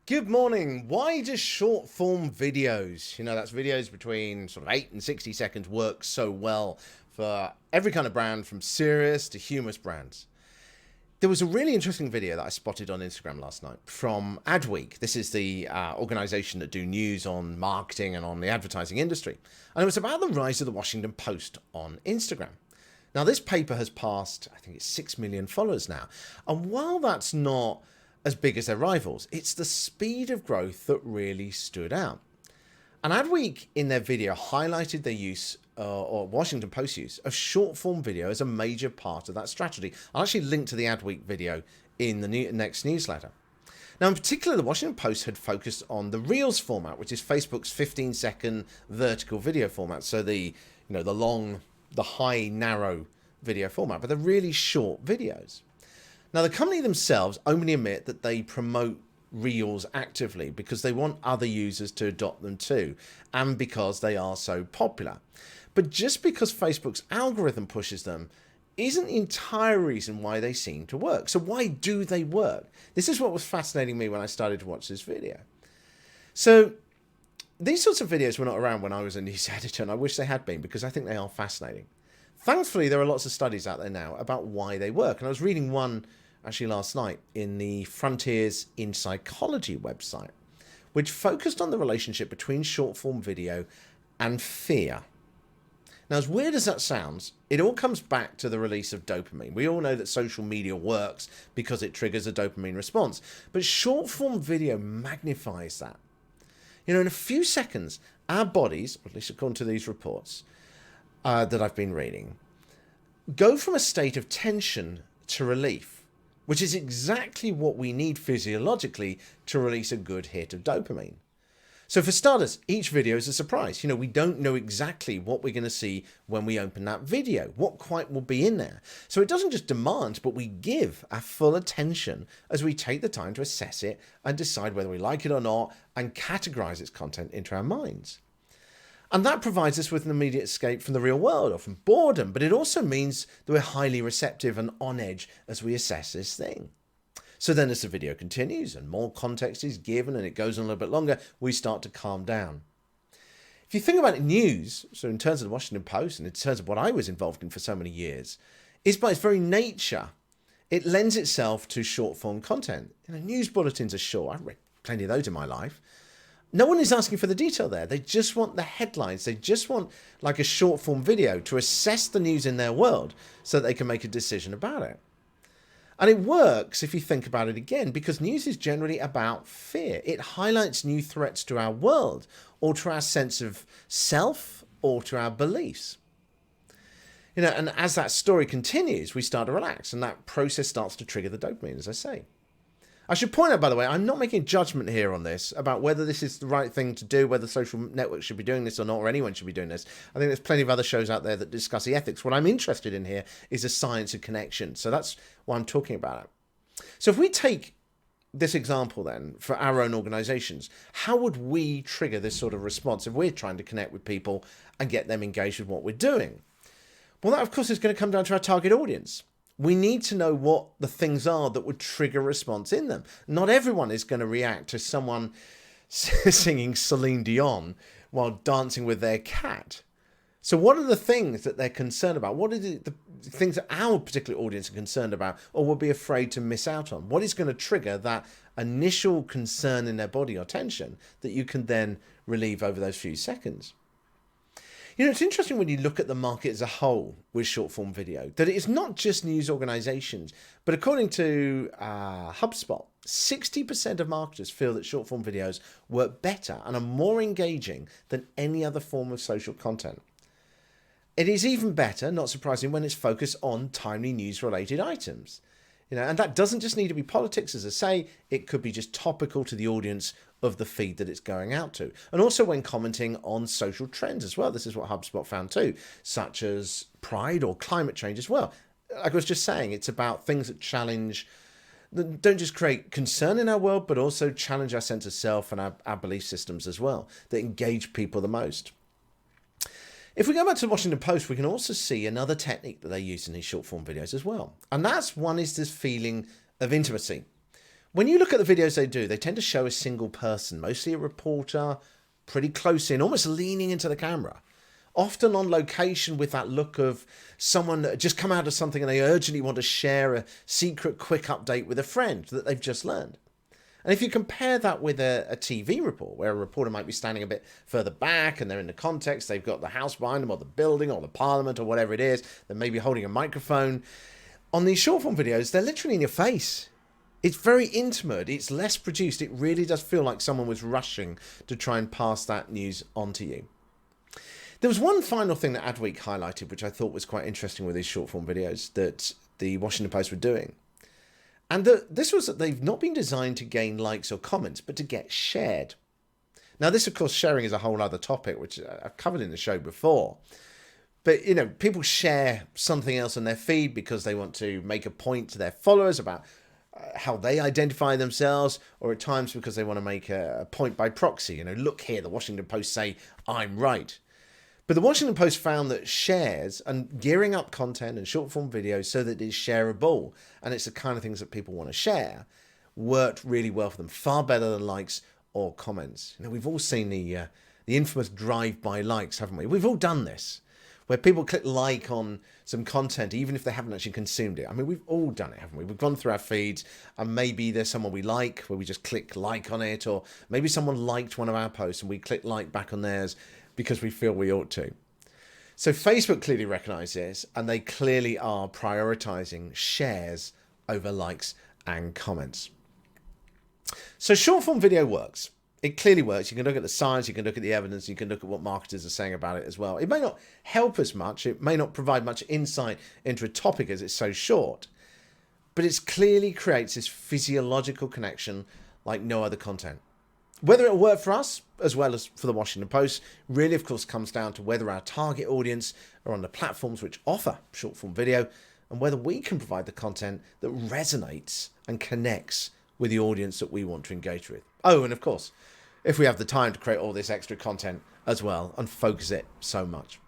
Good morning. Why do short form videos, that's videos between sort of 8 and 60 seconds, work so well for every kind of brand from serious to humorous brands? There was a really interesting video that I spotted on Instagram last night from Adweek. This is the organization that do news on marketing and on the advertising industry. And it was about the rise of the Washington Post on Instagram. Now, this paper has passed, I think it's 6 million followers now. And while that's not as big as their rivals, it's the speed of growth that really stood out. And Adweek, in their video, highlighted their use, or Washington Post use, of short form video as a major part of that strategy. I'll actually link to the Adweek video in the next newsletter. Now, in particular, the Washington Post had focused on the Reels format, which is Facebook's 15-second vertical video format. So the high, narrow video format, but they're really short videos. Now, the company themselves only admit that they promote Reels actively because they want other users to adopt them too, and because they are so popular. But just because Facebook's algorithm pushes them isn't the entire reason why they seem to work. So why do they work? This is what was fascinating me when I started to watch this video. So these sorts of videos were not around when I was a news editor, and I wish they had been because I think they are fascinating. Thankfully, there are lots of studies out there now about why they work. And I was reading one actually last night in the Frontiers in Psychology website, which focused on the relationship between short form video and fear. Now, as weird as that sounds, it all comes back to the release of dopamine. We all know that social media works because it triggers a dopamine response, but short form video magnifies that. In a few seconds, our bodies, at least according to these reports that I've been reading, go from a state of tension to relief, which is exactly what we need physiologically to release a good hit of dopamine. So for starters, each video is a surprise. We don't know exactly what we're going to see when we open that video, what quite will be in there. So it doesn't just demand, but we give our full attention as we take the time to assess it and decide whether we like it or not and categorize its content into our minds. And that provides us with an immediate escape from the real world or from boredom, but it also means that we're highly receptive and on edge as we assess this thing. So then as the video continues and more context is given and it goes on a little bit longer, we start to calm down. If you think about it, news, so in terms of the Washington Post and in terms of what I was involved in for so many years, is by its very nature, it lends itself to short form content. News bulletins are short. I've read plenty of those in my life. No one is asking for the detail there. They just want the headlines. They just want like a short form video to assess the news in their world so that they can make a decision about it. And it works if you think about it again, because news is generally about fear. It highlights new threats to our world or to our sense of self or to our beliefs. And as that story continues, we start to relax and that process starts to trigger the dopamine, as I say. I should point out, by the way, I'm not making a judgment here on this about whether this is the right thing to do, whether social networks should be doing this or not, or anyone should be doing this. I think there's plenty of other shows out there that discuss the ethics. What I'm interested in here is the science of connection. So that's why I'm talking about it. So if we take this example then for our own organizations, how would we trigger this sort of response if we're trying to connect with people and get them engaged with what we're doing? Well, that, of course, is going to come down to our target audience. We need to know what the things are that would trigger a response in them. Not everyone is going to react to someone singing Celine Dion while dancing with their cat. So what are the things that they're concerned about? What are the things that our particular audience are concerned about or will be afraid to miss out on? What is going to trigger that initial concern in their body or tension that you can then relieve over those few seconds? It's interesting when you look at the market as a whole with short form video, that it is not just news organizations, but according to HubSpot, 60% of marketers feel that short form videos work better and are more engaging than any other form of social content. It is even better, not surprising, when it's focused on timely news related items. And that doesn't just need to be politics, as I say, it could be just topical to the audience of the feed that it's going out to. And also when commenting on social trends as well. This is what HubSpot found too, such as pride or climate change as well. Like I was just saying, it's about things that challenge, that don't just create concern in our world, but also challenge our sense of self and our belief systems as well, that engage people the most. If we go back to the Washington Post, we can also see another technique that they use in these short form videos as well. And that's one is this feeling of intimacy, When you look at the videos they do, they tend to show a single person, mostly a reporter, pretty close in, almost leaning into the camera. Often on location with that look of someone just come out of something and they urgently want to share a secret quick update with a friend that they've just learned. And if you compare that with a TV report, where a reporter might be standing a bit further back and they're in the context, they've got the house behind them or the building or the parliament or whatever it is, they may be holding a microphone. On these short form videos, they're literally in your face. It's very intimate. It's less produced. It really does feel like someone was rushing to try and pass that news on to you. There was one final thing that Adweek highlighted, which I thought was quite interesting with these short form videos that the Washington Post were doing. And this was that they've not been designed to gain likes or comments, but to get shared. Now, this, of course, sharing is a whole other topic, which I've covered in the show before. But, you know, people share something else on their feed because they want to make a point to their followers about how they identify themselves, or at times because they want to make a point by proxy. You know, look here, the Washington Post say, I'm right. But the Washington Post found that shares and gearing up content and short form videos so that it's shareable, and it's the kind of things that people want to share, worked really well for them, far better than likes or comments. You know, we've all seen the infamous drive-by likes, haven't we? We've all done this, where people click like on some content, even if they haven't actually consumed it. I mean, we've all done it, haven't we? We've gone through our feeds, and maybe there's someone we like, where we just click like on it, or maybe someone liked one of our posts and we click like back on theirs because we feel we ought to. So Facebook clearly recognize this, and they clearly are prioritizing shares over likes and comments. So short form video works. It clearly works. You can look at the science, you can look at the evidence, you can look at what marketers are saying about it as well. It may not help as much, it may not provide much insight into a topic as it's so short, but it clearly creates this physiological connection like no other content. Whether it'll work for us, as well as for the Washington Post, really, of course, comes down to whether our target audience are on the platforms which offer short-form video, and whether we can provide the content that resonates and connects with the audience that we want to engage with. Oh, and of course, if we have the time to create all this extra content as well and focus it so much.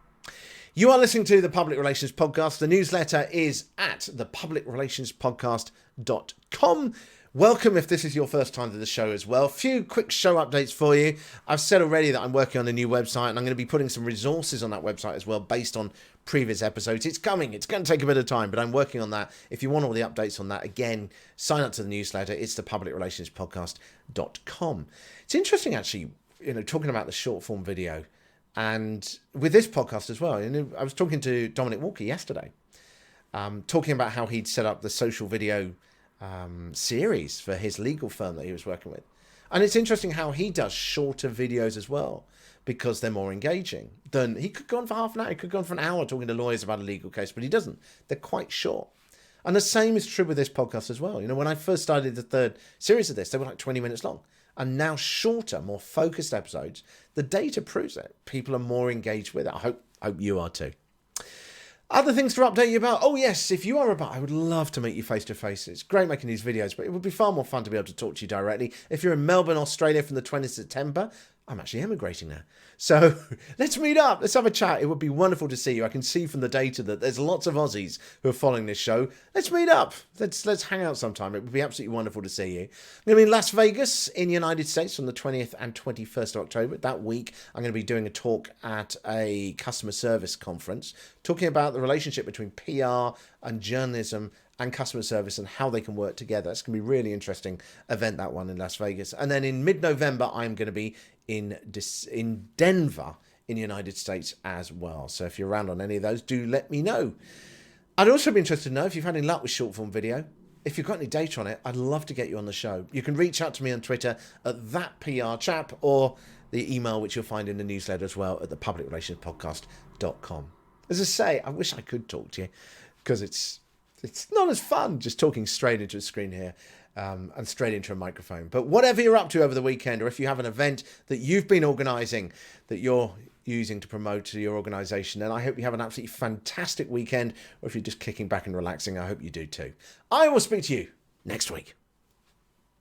You are listening to the Public Relations Podcast. The newsletter is at thepublicrelationspodcast.com. Welcome if this is your first time to the show as well. A few quick show updates for you. I've said already that I'm working on a new website, and I'm going to be putting some resources on that website as well based on previous episodes. It's coming. It's going to take a bit of time, but I'm working on that. If you want all the updates on that, again, sign up to the newsletter. It's thepublicrelationspodcast.com. It's interesting, actually, you know, talking about the short form video, and with this podcast as well. You know, I was talking to Dominic Walker yesterday, talking about how he'd set up the social video series for his legal firm that he was working with. And it's interesting how he does shorter videos as well, because they're more engaging. Than he could go on for half an hour, he could go on for an hour talking to lawyers about a legal case, but he doesn't. They're quite short. And the same is true with this podcast as well. You know, when I first started the third series of this, they were like 20 minutes long. And now shorter, more focused episodes. The data proves it. People are more engaged with it. I hope you are too. Other things to update you about. Oh yes, if you are about, I would love to meet you face to face. It's great making these videos, but it would be far more fun to be able to talk to you directly. If you're in Melbourne, Australia from the 20th of September, I'm actually emigrating now. So let's meet up. Let's have a chat. It would be wonderful to see you. I can see from the data that there's lots of Aussies who are following this show. Let's meet up. Let's hang out sometime. It would be absolutely wonderful to see you. I'm going to be in Las Vegas in the United States on the 20th and 21st of October. That week, I'm going to be doing a talk at a customer service conference, talking about the relationship between PR and journalism and customer service and how they can work together. It's going to be a really interesting event, that one in Las Vegas. And then in mid-November, I'm going to be in Denver in the United States as well. So if you're around on any of those, do let me know. I'd also be interested to know if you've had any luck with short form video. If you've got any data on it, I'd love to get you on the show. You can reach out to me on Twitter at thatprchap, or the email which you'll find in the newsletter as well at thepublicrelationspodcast.com. As I say, I wish I could talk to you, because it's not as fun just talking straight into a screen here and straight into a microphone. But whatever you're up to over the weekend, or if you have an event that you've been organising that you're using to promote to your organisation, then I hope you have an absolutely fantastic weekend. Or if you're just kicking back and relaxing, I hope you do too. I will speak to you next week.